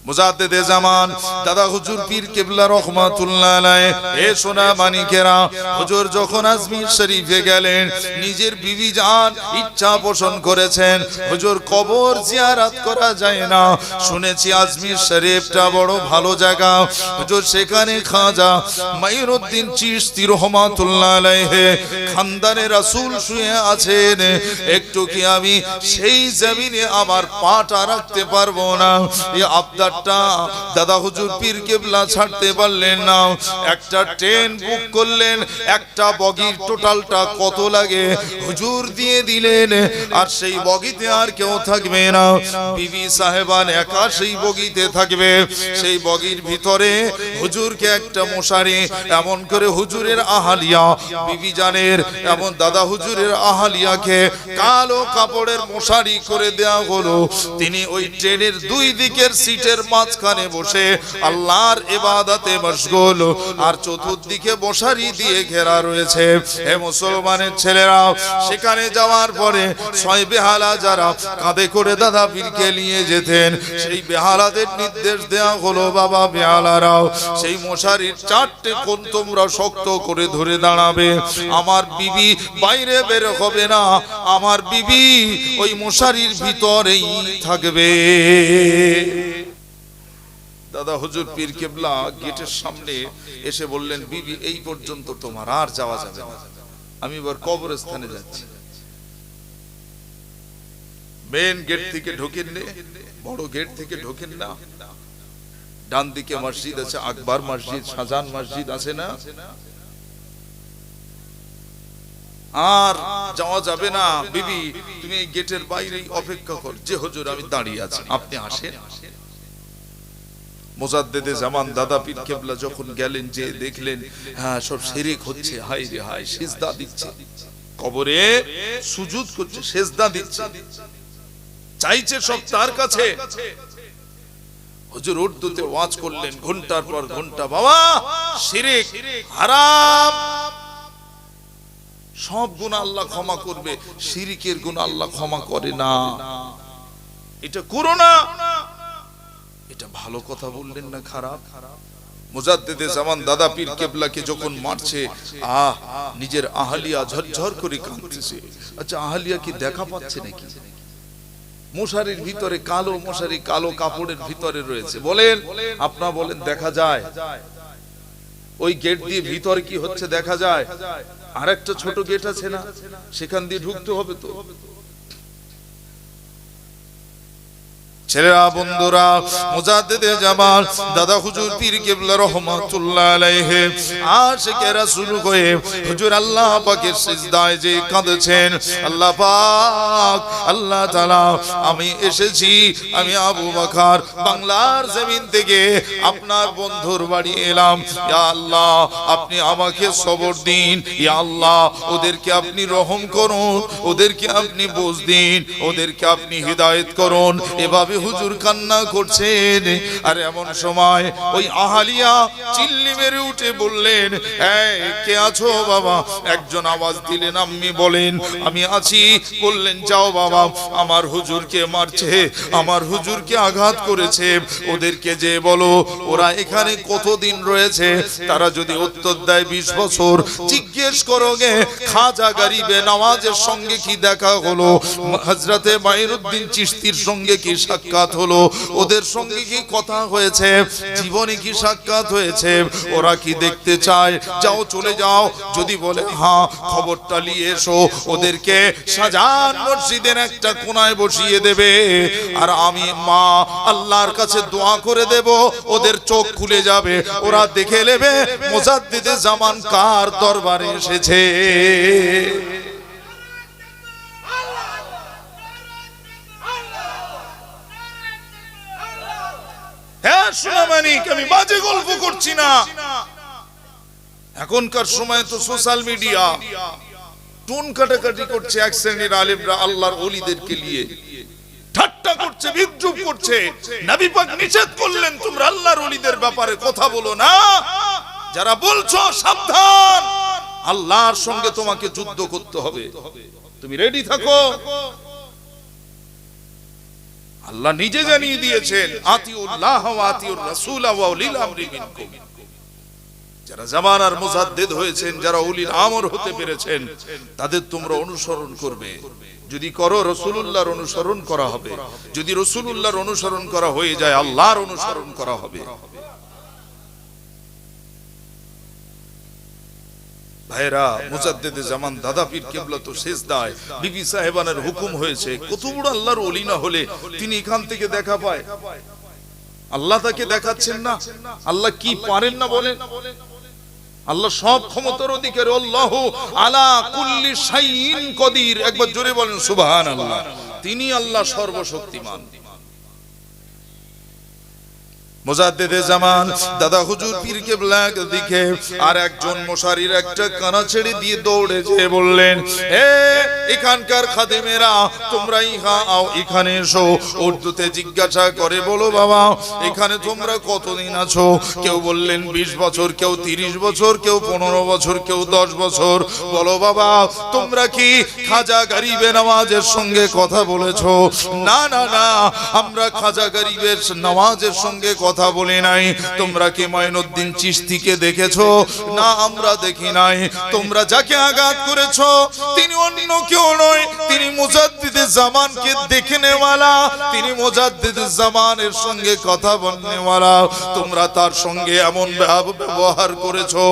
মুজাদ্দিদে জামান দাদা হুজুর পীর কিবলা রহমাতুল্লাহ আলাইহি এ সোনা মানিকেরা, হুজুর যখন আজমির শরীফে গেলেন নিজের বিবি জান ইচ্ছা পোষণ করেছেন হুজুর কবর জিয়ারত করা যায় না, শুনেছি আজমির শরীফটা বড় ভালো জায়গা, হুজুর সেখানে খাজা মাইনুদ্দিন চিশতি রহমাতুল্লাহ আলাইহি খানদানে রাসূল শুয়ে আছেন, একটু কি আমি সেই জমিনে আমার পাটা রাখতে পারবো না? এই আবদারটা দাদা হুজুর পীর কিবলা ছাড়তে পারলেন না। একটা ট্রেন বুক করলেন, একটা বগির টোটালটা কত লাগে হুজুর দিয়ে দিলেন, আর সেই বগিতে আর কেউ থাকবে না, বিবি সাহেবান একা সেই বগিতে থাকবে। সেই বগির ভিতরে হুজুরকে একটা মশারি, এমন করে হুজুরের আহালিয়া বিবি জানের এমন দাদা হুজুরের আহালিয়াকে কালো কাপড়ের মশারি করে দেয়া হলো। তিনি ওই ট্রেনের দুই দিকের সিটের মাঝখানে বসে আল্লাহর ইবাদতে মশগুল, আর চতুর্দিকে মশারি দিয়ে ঘেরা রয়েছে। হে মুসলমানের ছেলেরা, সেখানে যাওয়ার পরে ছয় বেহালা যারা কাঁধে করে দাদা পীরকে নিয়ে যেতেন, সেই বেহালাদের নির্দেশ দেয়া হলো, বাবা বেহালারাও সেই মশারির চারটে কোণ তোমরা শক্ত করে ধরে দাঁড়াবে, আমার বিবি বাইরে বের হবে না, আমার বিবি ওই মশারির ভিতরেই থাকবে। দাদা হুজুর পীর কিবলা গেটের সামনে এসে বললেন, বিবি এই পর্যন্ত তোমার আর যাওয়া যাবে না, আমি এবার কবরস্থানে যাচ্ছি। মেন গেট থেকে ঢোকেন না, বড় গেট থেকে ঢোকেন না, ডান দিকে মসজিদ আছে, আকবর মসজিদ, শাহজাহান মসজিদ আছে না, আর যাওয়া যাবে না। বিবি তুমি এই গেটের বাইরেই অপেক্ষা কর, যে হুজুর আমি দাঁড়িয়ে আছি, আপনি আসেন। মুজাদ্দিদে জামান দাদা পীর কিবলা যখন গেলেন, যে দেখলেন হ্যাঁ সব শিরক হচ্ছে, হায় রে হায়, সিজদা দিচ্ছে, কবরে সুজুদ করছে, সিজদা দিচ্ছে, চাইছে সব তার কাছে। হুজুর উর্দুতে ওয়াজ করলেন ঘন্টার পর ঘন্টা, বাবা শিরক হারাম, সব গুনাহ আল্লাহ ক্ষমা করবে, শিরকের গুনাহ আল্লাহ ক্ষমা করে না, এটা করো না। এটা ভালো কথা বললেন না খারাপ? মুজাদ্দিদে জামান দাদা পীর কিবলাকে যখন মারছে, নিজের আহলিয়া ঝরঝর করে কাঁদতেছে। আচ্ছা আহলিয়া কি দেখা পাচ্ছে নাকি? মশারির ভিতরে কালো মশারি, কালো কাপড়ের ভিতরে রয়েছে, বলেন আপনারা বলেন দেখা যায়? ওই গেট দিয়ে ভিতরে কি হচ্ছে দেখা যায়? আর একটা ছোট গেট আছে না, সেখান দিয়ে ঢুকতে হবে তো। ছেলেরা বন্ধুরা, মুজাদ্দিদে জামান দাদা হুজুর পীর কিবলা রহমাতুল্লাহ আলাইহি আশিকে রাসূল হয়ে হুজুর আল্লাহ পাকের সিজদায় যে কাঁদছেন, আল্লাহ পাক আল্লাহ তাআলা আমি এসেছি, আমি আবু বকর বাংলার জমিন থেকে আপনার বন্ধুর বাড়ি এলাম, ইয়া আল্লাহ আপনি আমাকে সবর দিন, ইয়া আল্লাহ ওদেরকে আপনি রহম করুন, ওদেরকে আপনি বুঝ দিন, ওদেরকে আপনি হিদায়াত করুন। এভাবে হুজুর কান্না করছেন। আর এমন সময় ওই আহালিয়া চিল্লি মেরে উঠে বললেন, এই কে আছো বাবা? একজন আওয়াজ দিলেন, আম্মি বলেন আমি আছি। বললেন যাও বাবা, আমার হুজুরকে মারছে, আমার হুজুরকে আঘাত করেছে, ওদেরকে যে বলো ওরা এখানে কতদিন রয়েছে, তারা যদি উত্তর দেয় 20 বছর, জিজ্ঞেস করো গে খাজা গরিবে নওয়াজের সঙ্গে কি দেখা হলো, হযরতে মাইনুদ্দিন চিশতির সঙ্গে কি সাক্ষাৎ হলো, ওদের সঙ্গে কি কথা হয়েছে, জীবনে কি সাক্ষাৎ হয়েছে, ওরা কি দেখতে চায়, যাও চলে যাও। যদি বলে হ্যাঁ, খবরটা নিয়ে এসো, ওদেরকে শাহজাহান মসজিদের একটা কোনায় বসিয়ে দেবে, আর আমি মা আল্লাহর কাছে দোয়া করে দেব, ওদের চোখ খুলে যাবে, ওরা দেখে নেবে মুজাদ্দিদে জামান কার দরবারে এসেছে। হ্যাঁ সোনামানিক, আমি বাজে গল্প করছি না। এখনকার সময় তো সোশ্যাল মিডিয়া টুন কাটাকাটি করছে, এক শ্রেণীর আলেমরা আল্লাহর ওলিদেরকে নিয়ে ঠাট্টা করছে, বিদ্রূপ করছে। নবী পাক নিষেধ করলেন তোমরা আল্লাহর ওলিদের ব্যাপারে কথা বলো না। যারা বলছো সাবধান, আল্লাহর সঙ্গে তোমাকে যুদ্ধ করতে হবে, তুমি রেডি থাকো। আল্লাহ নিজে জানিয়ে দিয়েছেন, আতিউল্লাহ ওয়া আতিউর রাসূল ওয়া উলিল আমরি মিনকুম। যারা জামানার মুজাদ্দিদ হয়েছেন, যারা উলিল আমর হতে পেরেছেন, তাদের তোমরা অনুসরণ করবে। যদি করো রাসূলুল্লাহর অনুসরণ করা হবে, যদি রাসূলুল্লাহর অনুসরণ করা হয়ে যায় আল্লাহর অনুসরণ করা হবে। ভাইরা, মুজাদ্দিদে জামান দাদা পীর কেবলা তো সেজদায়, বিবি সাহেবানের হুকুম হয়েছে। কত বড় আল্লাহর ওলি না হলে তিনি এখান থেকে দেখা পায়? আল্লাহ তাকে দেখাচ্ছেন না? আল্লাহ কি পারেন না বলেন? আল্লাহ সব ক্ষমতার অধিকারী, আল্লাহু আলা কুল্লি শাইইন কদির। একবার জোরে বলেন সুবহানাল্লাহ। তিনি আল্লাহ সর্বশক্তিমান। মুজাদ্দিদে জামান দাদা হুজুর পীর কেবলা দিকে আর একজন মশারির একটা কানা ছেড়ে দিয়ে দৌড়ে যেয়ে বললেন, হে এখানকার খাদেমেরা, তোমরা এখানে এসো। উর্দুতে জিজ্ঞাসা করে, বলো বাবা এখানে তোমরা কতদিন আছো? কেউ বললেন 20 বছর, কেউ 30 বছর, কেউ 15 বছর, কেউ 10 বছর। বলো বাবা তোমরা কি খাজা গরিবে নওয়াজের সঙ্গে কথা বলেছো? না না না, আমরা খাজা গরিবের নওয়াজের সঙ্গে কথা বলি নাই। তোমরা কি মঈনুদ্দিন চিশতিকে দেখেছো? না, আমরা দেখি নাই। তোমরা যাকে আঘাত করেছো তিনি অন্য কেউ নয়, তিনি মুজাদ্দিদে জামানকে দেখনেওয়ালা, তিনি মুজাদ্দিদে জামানের সঙ্গে কথা বলনেওয়ালা। তোমরা তার সঙ্গে এমন ব্যবহার করেছো।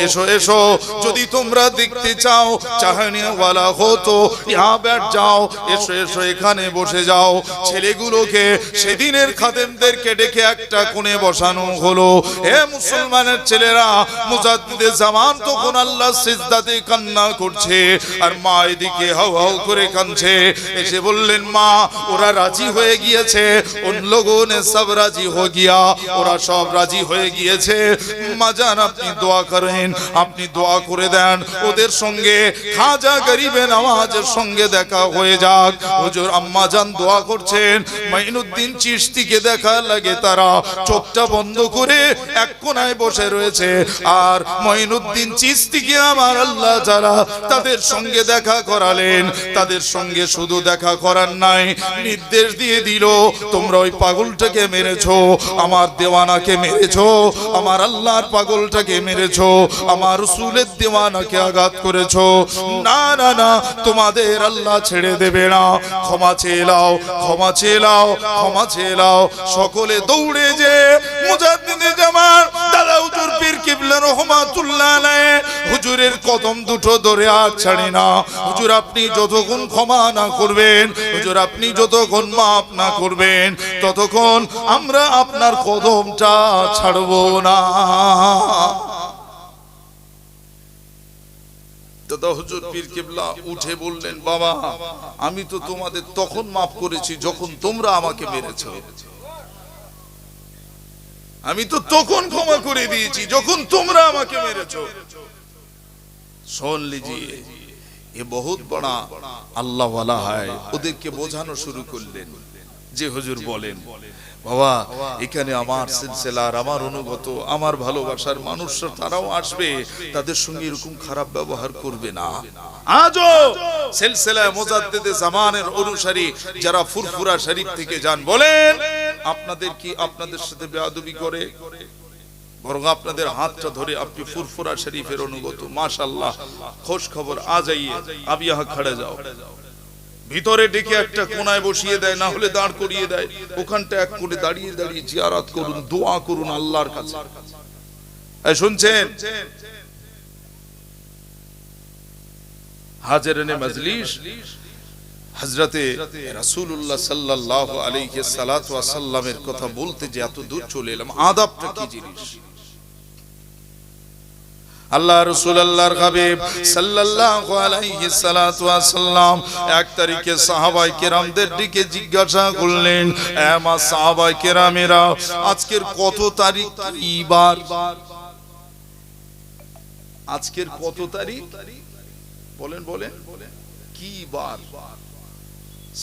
এসো এসো, যদি তোমরা দেখতে চাও, চাহনেওয়ালা হো তো ইহা बैठ যাও। এসো এসো, এখানে বসে যাও। ছেলেগুলোকে সেদিনের খাদেমদেরকে ডেকে একটা কোণে বসানো হলো। হে মুসলমানের ছেলেরা, মুজাদ্দিদে জামান তখন আল্লাহ সিজদাতে কান্না করছে, আর মা এদিকে হাউ হাউ করে কাঁদছে। এসে বললেন, মা ওরা রাজি হয়ে গিয়েছে, উন লোগোं ने सब রাজি हो गया, ওরা সব রাজি হয়ে গিয়েছে। মা জান আপনি দোয়া করেন, আপনি দোয়া করে দেন ওদের সঙ্গে খাজা গরিবে নওয়াজের সঙ্গে দেখা হয়ে যাক। হুজুর আম্মা জান দোয়া করছেন, মঈনুদ্দিন চিশতিকে দেখা লাগে তারা চোখটা বন্ধ করে এক কোণায় বসে রয়েছে। আর মঈনুদ্দিন চিশতিকে আমার আল্লাহ যারা তাদের সঙ্গে দেখা করালেন, তাদের সঙ্গে শুধু দেখা করার নাই, নির্দেশ দিয়ে দিল, তোমরা ওই পাগলটাকে মেরেছো, আমার দেওয়ানাকে মেরেছো, আমার আল্লাহর পাগলটাকে মেরেছো, আমার রাসূলের দেওয়ানাকে আঘাত করেছো। না না না, তোমাদের আল্লাহ ছেড়ে দেবে না। ক্ষমা চেয়ে নাও, ক্ষমা চেয়ে নাও, ক্ষমা চেয়ে নাও। সকলে দৌড়ে যে মুজাদ্দিদে জামান দাদা হুজুর পীর কিবলা রহমাতুল্লাহ আলাইহি হুজুরের কদম দুটো ধরে আর ছাড়ে না। হুজুর আপনি যতক্ষণ ক্ষমা না করবেন, হুজুর আপনি যতক্ষণ মাফ না করবেন, ততক্ষণ আমরা আপনার কদমটা ছাড়বো না। দাদা হুজুর পীর কিবলা উঠে বললেন, বাবা আমি তো তোমাদের তখন মাফ করেছি যখন তোমরা আমাকে মেরেছো। আমি তো তখন ক্ষমা করে দিয়েছি যখন তোমরা আমাকে মেরেছো। শুন লিজিয়ে, ये बहुत बड़ा अल्लाह वाला है। ওদেরকে বোঝানো শুরু করলেন যে হুজুর বলেন, বাবা এখানে আমার সিলসিলার, আমার অনুগত, আমার ভালোবাসার মানুষরা তারাও আসবে, তাদের সঙ্গে এরকম খারাপ ব্যবহার করবে না। আজও সিলসিলা মুজাদ্দিদে জামানের অনুসারী যারা ফুরফুরা শরীফ থেকে যান, বলেন আপনাদের কি আপনাদের সাথে বেয়াদবি করে? বরং আপনাদের হাতটা ধরে আপনি ফুরফুরা শরীফের অনুগত, মাশাআল্লাহ, খোশ খবর আ যাইয়ে, আব ইহা খড়ে যাও। ভিতরে ডেকে একটা কোণায় বসিয়ে দেয়, না হলে দাঁড় করিয়ে দেয়। ওখানটা এক কোণে দাঁড়িয়ে দাঁড়িয়ে জিয়ারত করুন, দোয়া করুন আল্লাহর কাছে। শুনছেন? হাজরানে মজলিস হযরতে রাসূলুল্লাহ সাল্লাল্লাহু আলাইহি সাল্লাতু ওয়া সাল্লামের কথা বলতে যে এত দূর চলে এলাম, আদবটা কি জিনিস? আল্লাহ রাসূল আল্লাহর হাবিব সাল্লাল্লাহু আলাইহি সাল্লাতু ওয়া সাল্লাম 1 তারিখে সাহাবায়ে কেরামদের দিকে জিজ্ঞাসা করলেন, এ মা সাহাবায়ে কেরামেরা, আজকের কত তারিখ, কি বার? আজকের কত তারিখ বলেন, বলেন কি বার?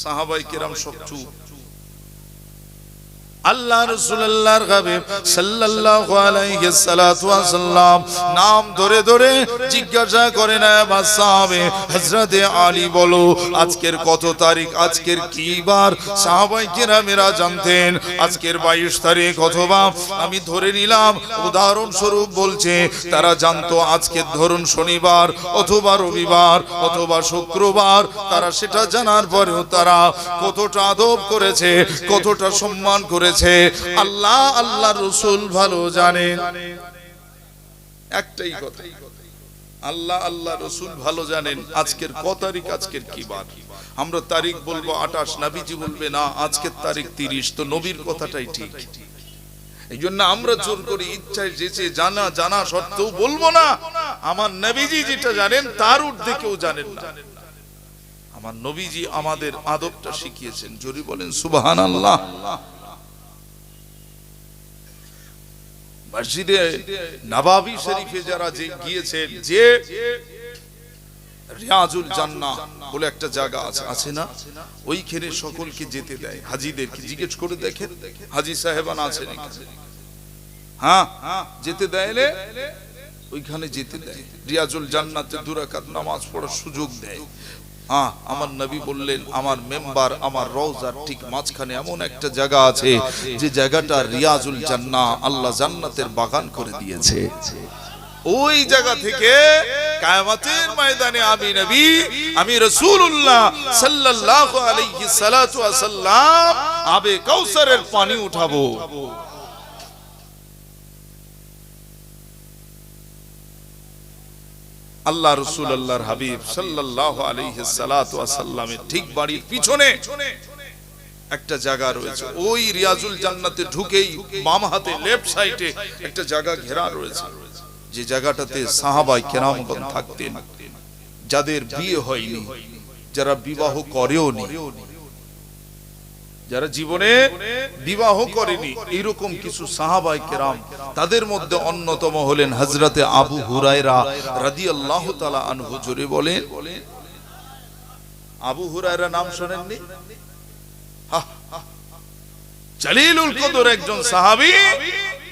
সাহাবায়ে কেরাম সব চুপ। আল্লাহ রাসূলুল্লাহর হাবিব সাল্লাল্লাহু আলাইহি সাল্লাতু ওয়াসাল্লাম নাম ধরে ধরে জিজ্ঞাসা করেন আমার সাহাবে হযরতে আলী বলো আজকের কত তারিখ, আজকের কি বার? সাহাবায়ে কেরামেরা জানতেন আজকের 22 তারিখ, অথবা আমি ধরে নিলাম উদাহরণ স্বরূপ বলছে তারা জানতো আজকের ধরুন শনিবার অথবা রবিবার অথবা শুক্রবার। তারা সেটা জানার পরেও তারা কতটা আদব করেছে, কতটা সম্মান করেছে আল্লাহ আল্লাহ রাসূল ভালো জানেন। একটাই কথা, আল্লাহ আল্লাহ রাসূল ভালো জানেন আজকের কত তারিখ, আজকের কি বার। আমরা তারিখ বলবো 28, নবীজি বলবে না আজকের তারিখ 30, তো নবীর কথাটাই ঠিক। এই জন্য আমরা জোর করে ইচ্ছায় যেচে জানা সত্ত্বেও বলবো না আমার নবীজি যেটা জানেন তার ঊর্ধ্বে কেউ জানেন না। আমার নবীজি আমাদের আদবটা শিখিয়েছেন, জোরে বলেন সুবহানাল্লাহ। মসজিদে নববী শরীফে যারা গিয়েছেন, যে রিয়াজুল জান্নাহ বলে একটা জায়গা আছে না, ওইখানে সকলকে যেতে দেয়। হাজীদেরকে জিজ্ঞেস করে দেখেন হাজী সাহেবান আছেন এখানে, হ্যাঁ যেতে দেয়, ওইখানে যেতে দেয়। রিয়াজুল জান্নাতে 2 রাকাত নামাজ পড়ার সুযোগ দেয়। আমার নবী বললেন আমার মেম্বার আমার রওজার ঠিক মাঝখানে এমন একটা জায়গা আছে যে জায়গাটা রিয়াজুল জান্নাহ, আল্লাহ জান্নাতের বাগান করে দিয়েছে। ওই জায়গা থেকে কিয়ামতের ময়দানে আমি নবী, আমি রাসূলুল্লাহ সাল্লাল্লাহু আলাইহি সাল্লাতু ওয়াসাল্লাম আবে কাউসারের পানি উঠাবো। আল্লাহ রাসূল আল্লাহর হাবিব সাল্লাল্লাহু আলাইহি সাল্লাতু ওয়াসাল্লামের ঠিক বাড়ির পিছনে একটা জায়গা রয়েছে। ওই রিয়াজুল জান্নাতে ঢুকেই বাম হাতে লেফট সাইডে একটা জায়গা ঘেরা রয়েছে, যে জায়গাটাতে সাহাবায়ে কেরামগণ থাকতেন, যাদের বিয়ে হয়নি, যারা বিবাহ করেও নি, যারা জীবনে বিবাহ করেনি, এরকম কিছু সাহাবায়ে কেরাম। তাদের মধ্যে অন্যতম হলেন হযরতে আবু হুরায়রা রাদিয়াল্লাহু তাআলা আনহু। জোরে বলেন আবু হুরায়রা নাম শুনেননি? জালিলুল কদর একজন সাহাবী।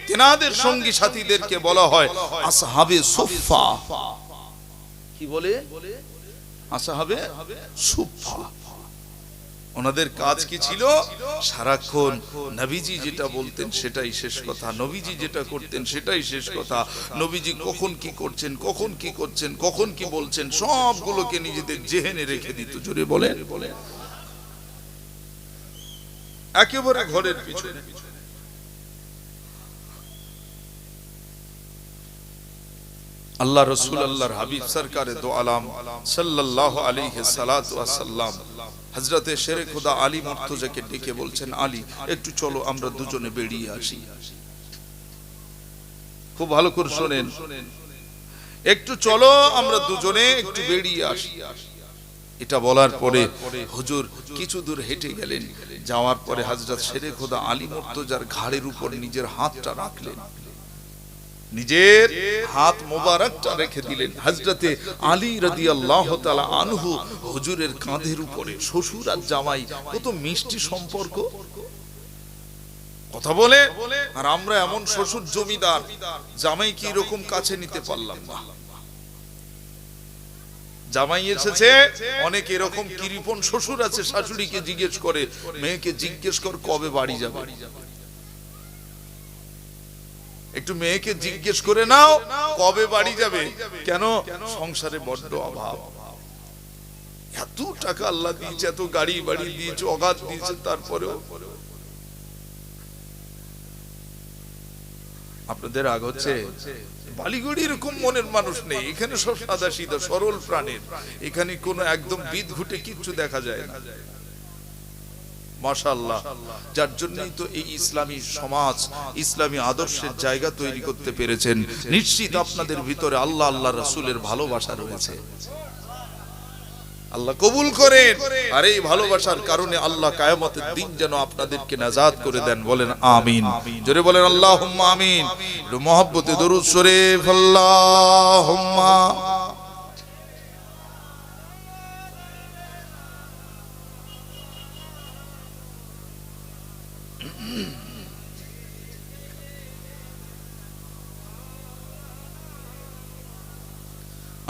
তেনাদের সঙ্গী সাথীদেরকে বলা হয় আসহাবে সুফফা। কি বলে? আসহাবে সুফফা। ওনাদের কাজ কি ছিল? সারাক্ষণ নবীজি যেটা বলতেন সেটাই শেষ কথা, নবীজি যেটা করতেন সেটাই শেষ কথা। নবীজি কখন কি করছেন, কখন কি করছেন, কখন কি বলছেন, সবগুলোকে নিজেদের জেহেনে রেখে দিত। জোরে বলেন, একেবারে ঘরের পিছনে। আল্লাহ রাসূল আল্লাহর হাবিব সরকারে দো আলম সাল্লাল্লাহু আলাইহি সাল্লাতু ওয়াসাল্লাম হযরতে শেরে খুদা আলী মুর্তজাকে ডেকে বলছেন, আলী একটু চলো আমরা দুজনে বেরিয়ে আসি। খুব ভালো করে শুনেন, একটু চলো আমরা দুজনে একটু বেরিয়ে আসি। এটা বলার পরে হুজুর কিছু দূর হেঁটে গেলেন। যাওয়ার পরে হযরত শেরে খুদা আলী মুর্তজার ঘাড়ের উপর নিজের হাতটা রাখলেন, নিজের হাত মোবারকটা রেখে দিলেন। হযরতে আলী রাদিয়াল্লাহু তাআলা আনহু হুজুরের কাঁধের উপরে। শ্বশুর আর জামাই কত মিষ্টি সম্পর্ক, কথা বলে। আর আমরা এমন শ্বশুর জমিদার, জামাই কি এরকম কাছে নিতে পারলাম না। জামাই এসেছে, অনেক এরকম কৃপণ শ্বশুর আছে, শাশুড়িকে জিজ্ঞেস করে, মেয়েকে জিজ্ঞেস কর কবে বাড়ি যাবে, একটু মেয়েকে জিজ্ঞেস করে নাও কবে বাড়ি যাবে। কেন? সংসারে বড্ড অভাব। এত টাকা আল্লাহ দিয়েছে, এত গাড়ি বাড়ি দিয়েছে, অগাধ দিয়েছে, তারপরেও আপনাদের রাগ হচ্ছে। বালিগড়ি এরকম মনের মানুষ নেই, এখানে সব সাদা সিধা সরল প্রাণের। এখানে কোনো একদম বিদ ঘুটে কিচ্ছু দেখা যায় না, মাশাআল্লাহ। যার জন্যই তো এই ইসলামী সমাজ, ইসলামী আদর্শের জায়গা তৈরি করতে পেরেছেন। নিশ্চিত আপনাদের ভিতরে আল্লাহ আল্লাহ রাসূলের ভালোবাসা রয়েছে। আল্লাহ কবুল করেন। আর এই ভালোবাসার কারণে আল্লাহ কিয়ামতের দিন যেন আপনাদেরকে নাজাত করে দেন। বলেন আমিন। জোরে বলেন আল্লাহুম্মা আমিন। মহব্বতে দরুদ শরীফ আল্লাহুম্মা।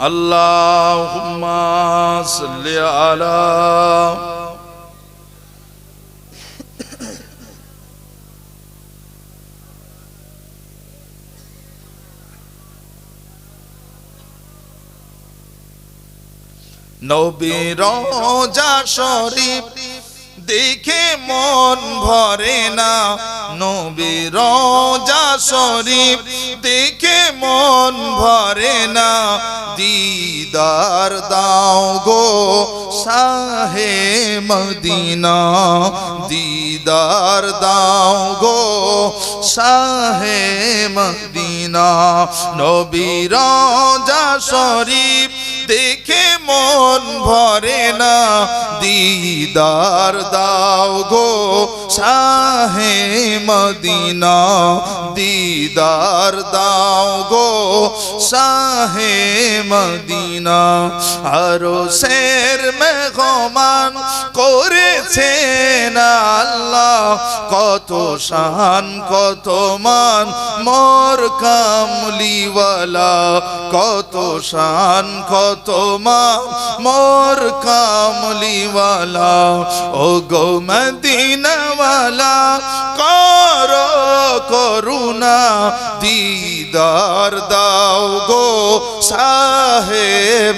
আল্লাহুম্মা সাল্লি আলা নবীর রওজা শরীফ দেখে মন ভরে না, নবীর রওজা শরীফ দেখে মন ভরে না, দিদার দাও গো শাহে মদিনা, দিদার দাও গো শাহে মদিনা। নবীর রওজা শরীফ দেখে মন ভরে না, দিদার দাও গো শাহে মদিনা, দিদার দাও গো শাহে মদিনা। আরশের মেহমান করেছেন আল্লাহ, কত শান কত মান মোর কামলিওয়ালা, কত শান কত মান মোর কামলিওয়ালা। ও গো মদিনাওয়ালা করো করুণা, দিদার দাও গো শাহে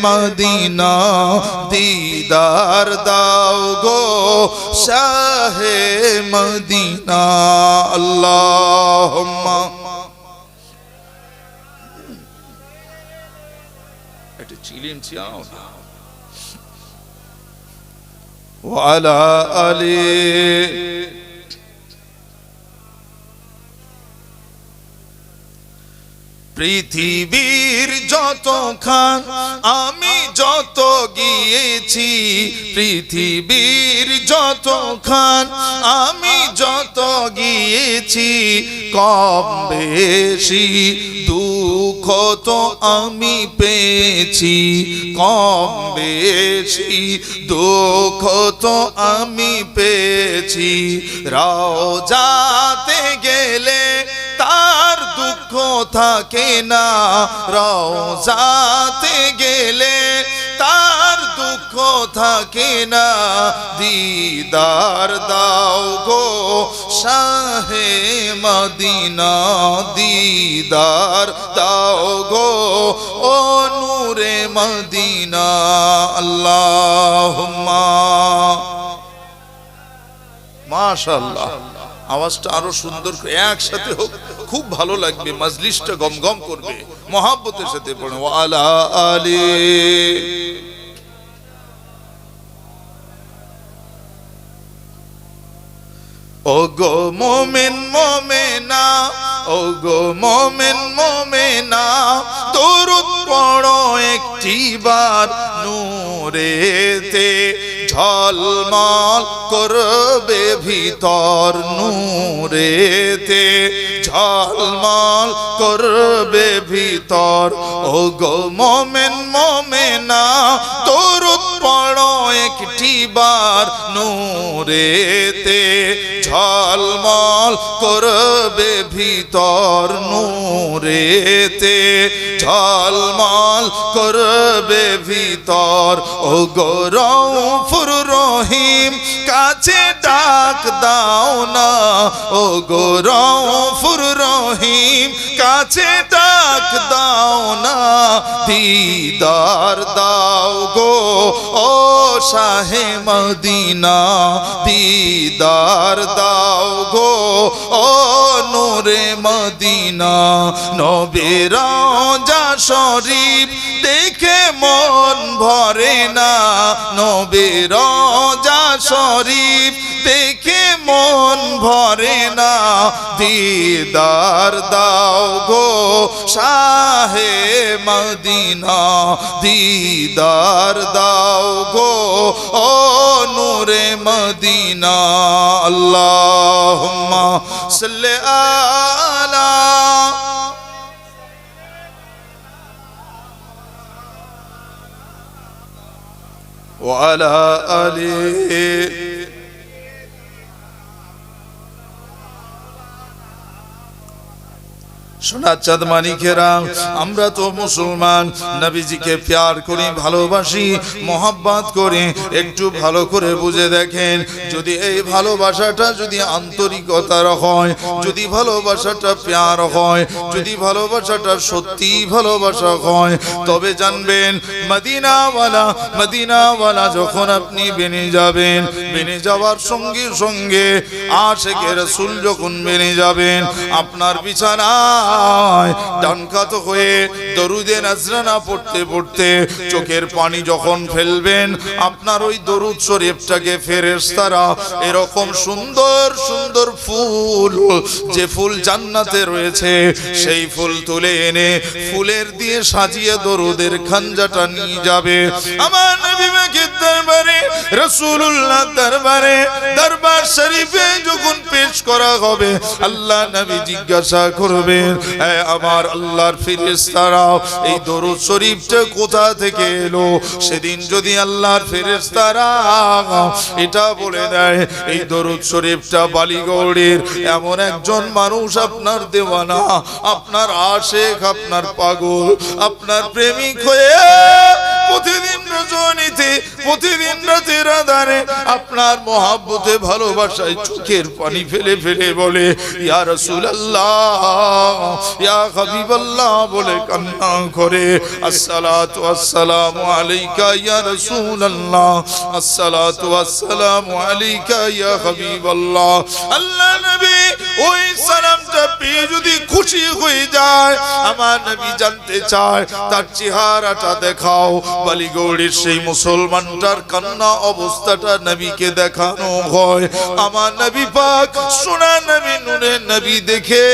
মদিনা, দিদার দাও গো শাহে মদিনা। আল্লাহুম্মা এটা চিলিম চিয়াও না ওয়ালা আলী। পৃথিবীর যত খান আমি যত গিয়েছি, পৃথিবীর যত খান আমি যত গিয়েছি, কম বেশি দুঃখ তো আমি পেয়েছি, কম বেশি দুঃখ তো আমি পেয়েছি। রওজাতে গেলে তার দুঃখ থাকে না, রওজাতে গেলে তার দুঃখ থাকে না, দিদার দাও গো শাহে মদিনা, দিদার দাও গো ও নূরে মদিনা। আল্লাহুম্মা মাশাআল্লাহ। আওয়াজটা আরো সুন্দর একসাথে হোক, খুব ভালো লাগবে, মজলিসটা গমগম করবে, মহাব্বতের সাথে পড়ে ওয়ালা আলী। ও গো মোমেন মোমেনা, ও গো মোমেন মোমেনা, দরুদ পড়ো একটিবার, নূরেতে ঝলমল করবে ভিতর, নূরেতে ঝলমল করবে ভিতর। ও গো মোমেন মোমেনা, দরুদ পড়ো একটিবার, নূরেতে ঝলমল করবে ভিতর, নূরেতে ঝলমল করবে ভিতর। ও গো রউফুর রহিম কাছে ডাক দাও না, ও গো রউফুর রহিম কাছে ডাক দাও না, দিদার দাও গো ও শাহে মদিনা, দিদার দাও গো ও নূরে মদিনা। নবীর রওজা শরীফ দেখে মন ভরে না, নবীর রওজা শরীফ দেখে মন ভরে না, দিদার দাও গো শাহে মদিনা, দিদার দাও গো ও নূরে মদিনা। আল্লাহুম্মা সাল্লি আলা ওয়ালা আলী। সোনার চাঁদ মানিকেরা, আমরা তো মুসলমান, নবীজিকে প্যার করি, ভালোবাসি, মোহাব্বত করি। একটু ভালো করে বুঝে দেখেন, যদি এই ভালোবাসাটা যদি আন্তরিকতার হয়, যদি ভালোবাসাটা প্যার হয়, যদি ভালোবাসাটা সত্যি ভালোবাসা হয়, তবে জানবেন মদিনাওয়ালা যখন আপনি বেনে যাবেন, বেনে যাওয়ার সঙ্গে সঙ্গে আশিকে রাসূল যখন বেনে যাবেন, আপনার বিছানা ডানকাত হয়ে দরুদে নজরানা পড়তে পড়তে চোখের পানি যখন ফেলবেন, আপনার ওই দরুদ শরীফটাকে ফেরেশতারা এরকম সুন্দর সুন্দর ফুল, যে ফুল জান্নাতে রয়েছে, সেই ফুল তুলে এনে ফুলের দিয়ে সাজিয়ে দরুদের খানজাটা নিয়ে যাবে আমার নবী পাকের দরবারে, রাসূলুল্লাহ দরবারে, দরবার শরীফে যখন পেশ করা হবে, আল্লাহ নবী জিজ্ঞাসা করবেন, আমার আল্লাহর ফেরেশতারা এই দরুদ শরীফটা কোথা থেকে এলো? সেদিন যদি আল্লাহর ফেরেশতারা এটা বলে দেয়, এই দরুদ শরীফটা বালিগৌড়ের এমন একজন মানুষ আপনার দেওয়ানা, আপনার আশিক, আপনার পাগল, আপনার প্রেমিক হয়ে প্রতিদিন রজনীতে, প্রতিদিন রাতের আধারে আপনার মহাব্বতে ভালোবাসায় চোখের পানি ফেলে ফেলে বলে, ইয়া রাসূলুল্লাহ, ইয়া হাবিবাল্লাহ বলে কান্না করে, আসসালাতু ওয়াসসালামু আলাইকা ইয়া রাসূলুল্লাহ, আসসালাতু ওয়াসসালামু আলাইকা ইয়া হাবিবাল্লাহ। আল্লাহ নবী ওই সালামটা পেয়ে যদি খুশি হয়ে যায়, আমার নবী জানতে চায় তার চেহারাটা দেখাও। বালিগৌড়ের সেই মুসলমানটার কান্না অবস্থাটা নবীকে দেখানো হয়। আমার নবী পাক সোনা নবী, নূরে নবী দেখে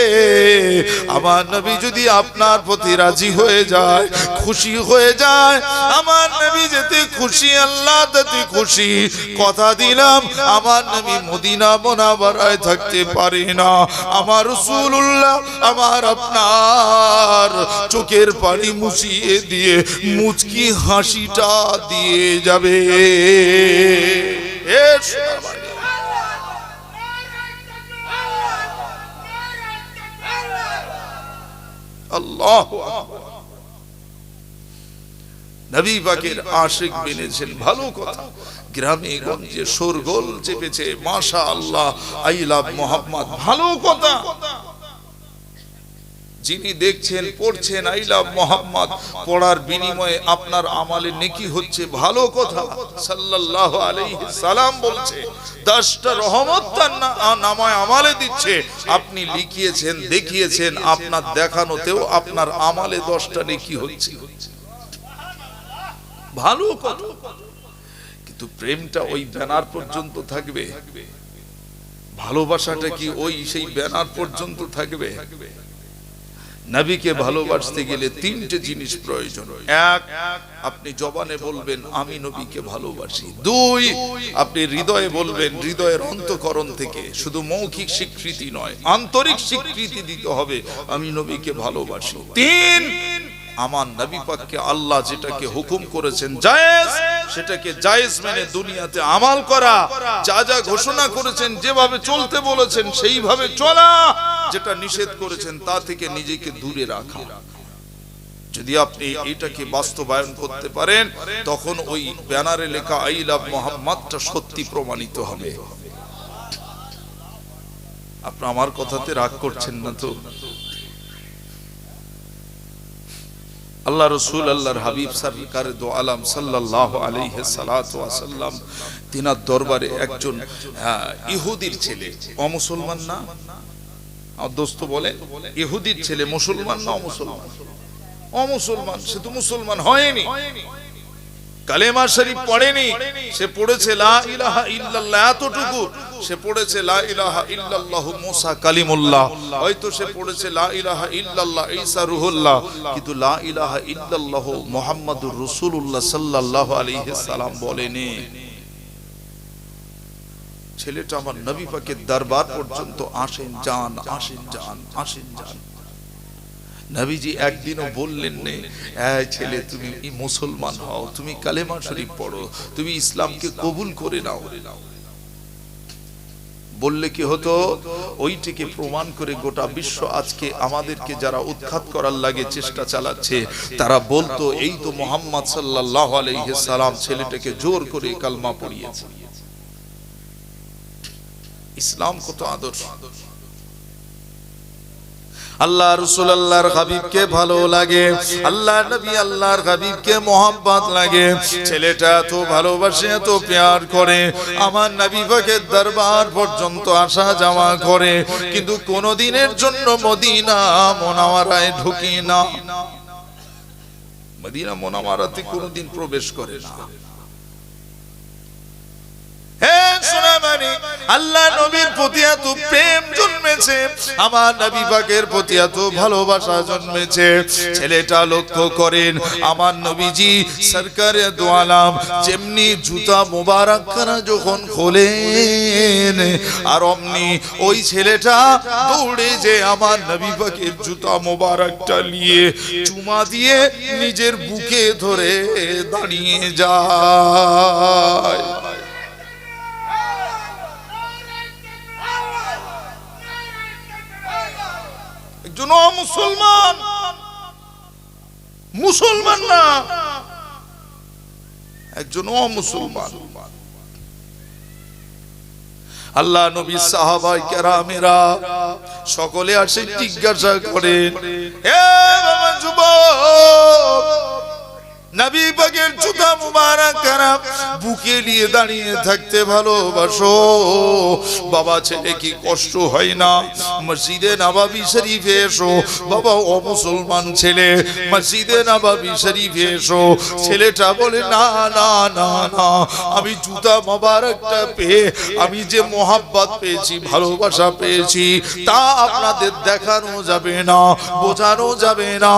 আমার নবী যদি আপনার প্রতি রাজি হয়ে যায়, খুশি হয়ে যায়, আমার নবী যেতে খুশি, আল্লাহ তাতে খুশি। কথা দিলাম আমার নবী মদিনা মুনাওয়ারায় থাকতে পারে না, আমার রাসূলুল্লাহ আমার আপনার চোখের পানি মুছিয়ে দিয়ে মুচকি হাসিটা দিয়ে যাবে। আল্লাহু আকবার। নবী পাকের আশিক বেনেছেন, ভালো কথা। গ্রামে গঞ্জে শোরগোল চেপেছে, মাশাআল্লাহ, আই লাভ মুহাম্মদ, ভালো কথা। যিনি দেখছেন, পড়ছেন আই লাভ মুহাম্মদ, পড়ার বিনিময়ে আপনার আমলে নেকি হচ্ছে, ভালো কথা। সাল্লাল্লাহু আলাইহি সাল্লাম বলছে 10টা রহমত তার নামায় আমলে দিচ্ছে। আপনি লিখিয়েছেন, দেখিয়েছেন, আপনার দেখানোতেও আপনার আমলে 10টা নেকি হচ্ছে, ভালো কথা। কিন্তু প্রেমটা ওই ব্যানার পর্যন্ত থাকবে, ভালোবাসাটা কি ওই সেই ব্যানার পর্যন্ত থাকবে? নবীকে ভালোবাসতে গেলে 3টে জিনিস প্রয়োজন। 1, আপনি জবানে বলবেন আমি নবীকে ভালোবাসি। 2, আপনি হৃদয়ে বলবেন, হৃদয়ের অন্তঃকরণ থেকে, শুধু মৌখিক স্বীকৃতি নয়, আন্তরিক স্বীকৃতি দিতে হবে আমি নবীকে ভালোবাসি। 3, আমার নবী পাককে আল্লাহ যেটাকে হুকুম করেছেন জায়েজ, সেটাকে জায়েজ মেনে দুনিয়াতে আমাল করা, যা যা ঘোষণা করেছেন, যেভাবে চলতে বলেছেন সেইভাবে চলা, যেটা নিষেধ করেছেন তা থেকে নিজেকে দূরে রাখা। যদি আপনি এটাকে বাস্তবায়ন করতে পারেন, তখন ওই ব্যানারে লেখা আই লাভ মুহাম্মদটা সত্যি প্রমাণিত হবে। আপনি আমার কথাতে রাগ করছেন না তো? আল্লাহ রসুল, আল্লাহর হাবিব সরকার দো আলম সাল্লাল্লাহু আলাইহি সাল্লাতু ওয়া সাল্লাম, তিনার দরবারে একজন ইহুদির ছেলে, অমুসলমান না, আমার দোস্ত বলে ইহুদির ছেলে, মুসলমান না অমুসলমান? অমুসলমান। সে তো মুসলমান হয়নি, কালেমা শরীফ পড়েনি, সে পড়েছে লা ইলাহা ইল্লাল্লাহ, এতটুকু সে পড়েছে লা ইলাহা ইল্লাল্লাহু মুসা কালিমুল্লাহ, হয়তো সে পড়েছে লা ইলাহা ইল্লাল্লাহ ঈসা রূহুল্লাহ, কিন্তু লা ইলাহা ইল্লাল্লাহু মুহাম্মাদুর রাসূলুল্লাহ সাল্লাল্লাহু আলাইহি সাল্লাম বলেনি। ছেলেটা আমার নবী পাকের দরবার পর্যন্ত আসেন যান, আসেন যান, আসেন যান। নবীজি একদিনও বললেন না, এই ছেলে তুমি মুসলমান হও, তুমি কালেমা শরীফ পড়ো, তুমি ইসলামকে কবুল করে নাও। বললে কি হতো, ওইটিকে প্রমাণ করে গোটা বিশ্ব আজকে আমাদেরকে যারা উৎখাত করার লাগে চেষ্টা চালাচ্ছে, তারা বলতো এই তো মুহাম্মদ সাল্লাল্লাহু আলাইহি সাল্লাম ছেলেটাকে জোর করে কালমা পড়িয়েছে। ইসলাম কত আদর্শ! আল্লাহ রাসূল আল্লাহর হাবিবকে ভালো লাগে, আল্লাহ নবী আল্লাহর হাবিবকে মোহাব্বত লাগে, ছেলেটা এত ভালোবাসে, এত প্যার করে, আমার নবী পাকের দরবার পর্যন্ত আসা যাওয়া করে, কিন্তু কোনদিনের জন্য মদিনা মুনাওয়ারায় ঢুকি না, মদিনা মুনাওয়ারাতে কোনদিন প্রবেশ করে না। আল্লাহ নবীর প্রতি এত প্রেম জন্মেছে, আমার নবী পাকের প্রতি এত ভালোবাসা জন্মেছে, ছেলেটা লক্ষ্য করেন আমার নবীজি সরকারে দো আলম যেমনি জুতা মোবারক খানা যখন খোলেন, আর অমনি ওই ছেলেটা দৌড়ে যে আমার নবী পাকের জুতা মোবারকটা নিয়ে চুমা দিয়ে নিজের বুকে ধরে দাঁড়িয়ে যায়। একজন মুসলমান, মুসলমান না, একজন মুসলমান। আল্লাহ নবী সাহাবায়ে কেরামেরা সকলে আসে জিজ্ঞাসা করেন, হে বাবা যুবক, নবী পাকের জুতা মুবারক কারা বুকে নিয়ে দাঁড়িয়ে থাকতে ভালোবাসো, বাবা ছেলে কি কষ্ট হয় না? মসজিদে নববী শরীফে এসো। বাবা ও মুসলমান ছেলে, মসজিদে নববী শরীফে এসো। ছেলেটা বলে না না না না, আমি জুতা মুবারকটা পেয়ে আমি যে মোহাব্বত পেয়েছি, ভালোবাসা পেয়েছি, তা আপনাদের দেখানো যাবে না, বোঝানো যাবে না।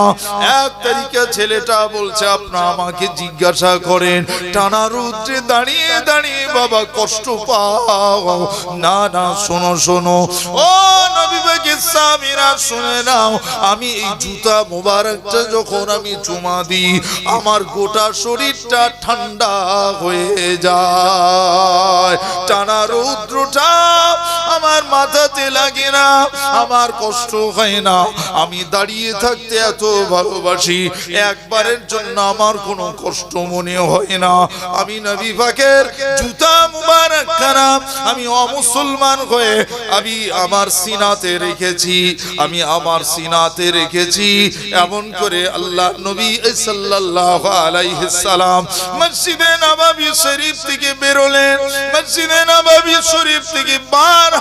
এক তারিখে ছেলেটা বলছে আপনার আমাকে জিজ্ঞাসা করেন টানা রুদ্রে দাঁড়িয়ে দাঁড়িয়ে বাবা কষ্ট পাও না? না, শোনো শোনো ও নবী পাকের সাহাবীরা শুনে নাও, আমি এই জুতা মোবারকটা যখন আমি চুমা দিই, আমার গোটা শরীরটা ঠান্ডা হয়ে যায়, টানা রৌদ্রটা আমার মাথাতে লাগে না, আমার কষ্ট হয় না, আমি দাঁড়িয়ে থাকতে এত ভালোবাসি, একবারের জন্য আমার কোনো কষ্ট মনে হয় না। আমি নবী পাকের জুতা মুবারক খানা আমি অমুসলমান হয়ে আমি আমার সিনাতে রেখেছি, আমি আমার সিনাতে রেখেছি। এমন করে আল্লাহ নবী সাল্লাল্লাহু আলাইহি সাল্লাম মসজিদে নববী শরীফ থেকে বেরোলেন। মসজিদে নববী শরীফ থেকে বার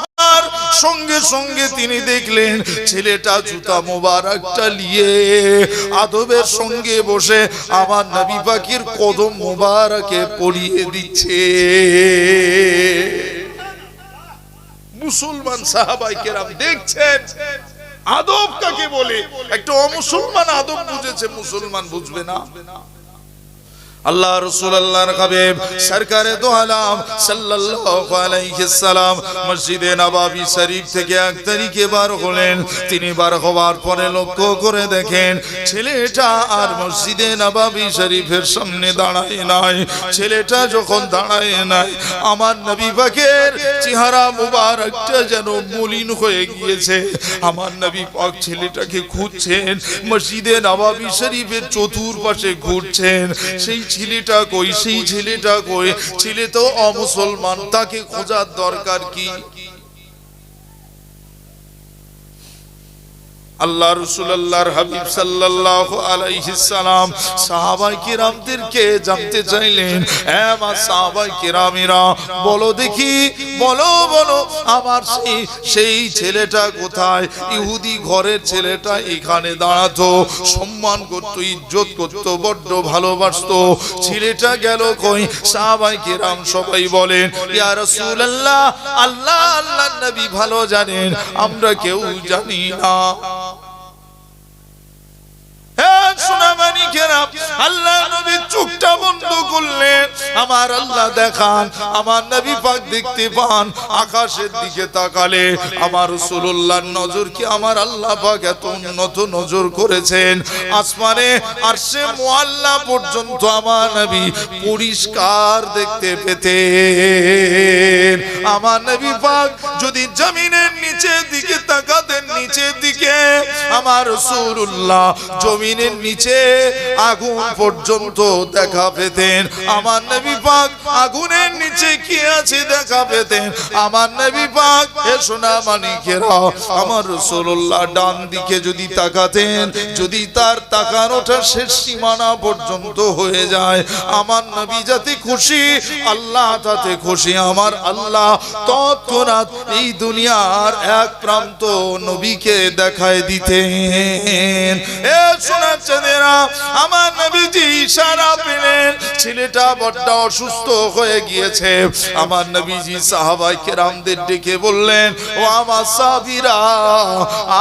সঙ্গে সঙ্গে তিনি দেখলেন ছেলেটা জুতা মোবারকটা নিয়ে আদবের সঙ্গে বসে আমার নবী পাকের কদম মোবারকে পরিয়ে দিচ্ছে। মুসলমান সাহাবায়ে কেরাম দেখছেন আদব কাকে বলে। একটা অমুসলমান আদব বুঝেছে, মুসলমান বুঝবে না। আল্লাহ রাসূল আল্লাহর হাবিব সরকারে দো আলম সাল্লাল্লাহু আলাইহি সাল্লাম মসজিদে নববী শরীফ থেকে এক তারিখে বার হলেন। তিনি বার হওয়ার পরে লক্ষ্য করে দেখেন ছেলেটা আর মসজিদে নববী শরীফের সামনে দাঁড়ায় নাই। ছেলেটা যখন দাঁড়ায় নাই, আমার নবী পাকের চেহারা মুবারকটা যেন মলিন হয়ে গিয়েছে। আমার নবী পাক ছেলেটাকে খুঁজছেন, মসজিদে নববী শরীফের চতুর্পাশে ঘুরছেন। সেই ছেলেটা কই, সেই ছেলেটা কই? ছেলে তো অমুসলমান, তাকে খোঁজার দরকার কি? আল্লাহ রাসূল আল্লাহর হাবিব সাল্লাল্লাহু আলাইহি সাল্লাম সাহাবায়ে কিরামদেরকে জানতে চাইলেন, হে মা সাহাবায়ে কিরামেরা, বলো দেখি, বলো বলো আমার সেই ছেলেটা কোথায়? ইহুদি ঘরের ছেলেটা এখানে দাঁড়াতো, সম্মান করত, ইজ্জত করত, বড্ড ভালোবাসতো, ছেলেটা গেল কই? সাহাবায়ে কিরাম সবাই বলেন, ইয়া রাসূলুল্লাহ, আল্লাহ আল্লাহর নবী ভালো জানেন, আমরা কেউ জানি না। মালিকেরা, আল্লাহ নবী চোখটা বন্ধ করলেন, আমার আল্লাহ দেখান। আমার নবী পাক দেখতে পান আকাশের দিকে তাকালে আমার রাসূলুল্লাহর নজর কি আমার আল্লাহ পাক এত উন্নত নজর করেছেন, আসমানে আরশে মুআল্লা পর্যন্ত আমার নবী পরিষ্কার দেখতে পেতেন। আমার নবী পাক যদি জমিনের নিচের দিকে তাকাতেন, নিচের দিকে আমার রাসূলুল্লাহ জমিনের নিচে আগুন পর্যন্ত দেখা পেতেন। আমার নবী পাক আগুনের নিচে কি আছে দেখা পেতেন। আমার নবী পাক এ সোনা মানিকেরা, আমার রাসূলুল্লাহ ডান দিকে যদি তাকাতেন, যদি তার তাকানোটা শেষ সীমানা পর্যন্ত হয়ে যায়, আমার নবী যাতে খুশি, আল্লাহ তাতে খুশি। আমার আল্লাহ তৎক্ষণাৎ এই দুনিয়ার এক প্রান্ত নবীকে দেখায় দিতেন। এ সোনা চাঁদেরা, আমার নবীজি ইশারা পেলেন ছেলেটা বড্ড অসুস্থ হয়ে গিয়েছে। আমার নবীজি সাহাবায়ে কেরামদের ডেকে বললেন, ও আমার সাহাবীরা,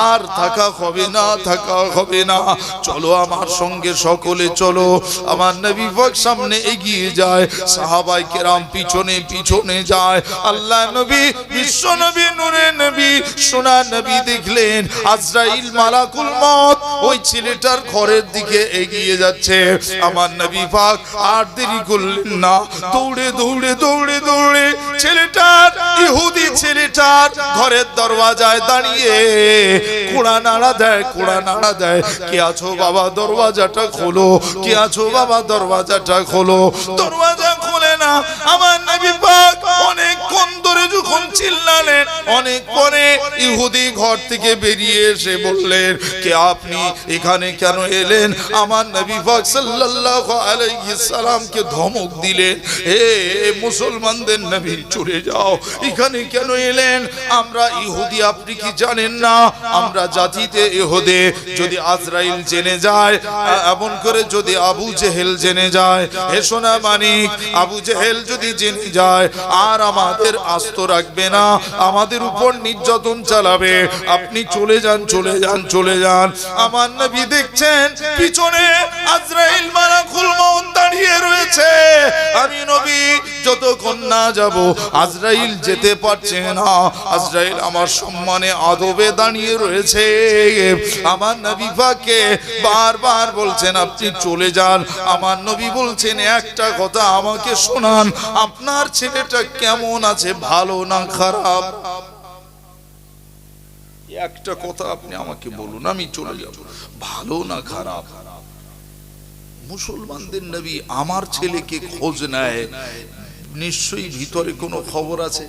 আর থাকা হবে না, থাকা হবে না, চলো আমার সঙ্গে সকলে চলো। আমার নবী পাক সামনে এগিয়ে যায়, সাহাবায়ে কেরাম পিছনে পিছনে যায়। আল্লাহ নবী, বিশ্ব নবী, নূরে নবী, সোনার নবী দেখলেন আজরাইল মালাকুল মউত ওই ছেলেটার ঘরের দিকে এগিয়ে যাচ্ছে। আমার নবী পাক আর দেরি করলেন না, দৌড়ে দৌড়ে দৌড়ে দৌড়ে ছেলেটার, ইহুদি ছেলেটার ঘরের দরওয়াজায় দাঁড়িয়ে কোড়া নাড়া দেয়, কোড়া নাড়া দেয়। কে আছো বাবা, দরওয়াজাটা খোলো, কে আছো বাবা, দরওয়াজাটা খোলো। দরওয়াজা খোলে না। আমার নবী পাক অনেকক্ষণ ধরে যখন চিল্লালেন, অনেক পরে ইহুদি ঘর থেকে বেরিয়ে এসে বললেন, কে আপনি, এখানে কেন এলেন? আমার নবী পাক সাল্লাল্লাহু আলাইহি সাল্লামকে ধমক দিলেন, হে মুসলমানদের নবী, চলে যাও, এখানে কেন এলেন? আমরা ইহুদি, আপনি কি জানেন না আমরা জাতিতে ইহুদি? যদি আজরাইল জেনে যায়, এমন করে যদি আবু জেহেল জেনে যায়, হে সোনা মানিক, আবু জেহেল যদি জেনে যায় আর আমাদের আস্ত রাখবে না, আমাদের উপর নির্যাতন চালাবে। আপনি চলে যান, চলে যান, চলে যান। আমার নবী দেখছেন পিছনে আজরাইল মালাকুল মউত দাঁড়িয়ে রয়েছে। আমি নবী যতক্ষণ না যাব আজরাইল যেতে পারছে না। আজরাইল আমার সম্মানে আদবে দাঁড়িয়ে রয়েছে। আমার নবী পাককে বারবার বলছেন আপনি চলে যান। আমার নবী বলছেন একটা কথা আমাকে শোনান, আপনার ছেলেটা কেমন আছে, ভালো না খারাপ? একটা কথা আপনি আমাকে বলুন, আমি চলে যাব, ভালো না খারাপ? মুসলমানদের নবী আমার ছেলেকে খোঁজ নেয়, নিশ্চয়ই ভিতরে কোনো খবর আছে।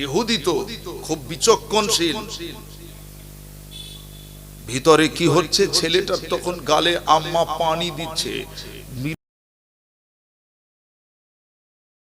ইহুদি তো খুব বিচক্ষণশীল, ভিতরে কি হচ্ছে ছেলেটার তখন গালে আম্মা পানি দিচ্ছে,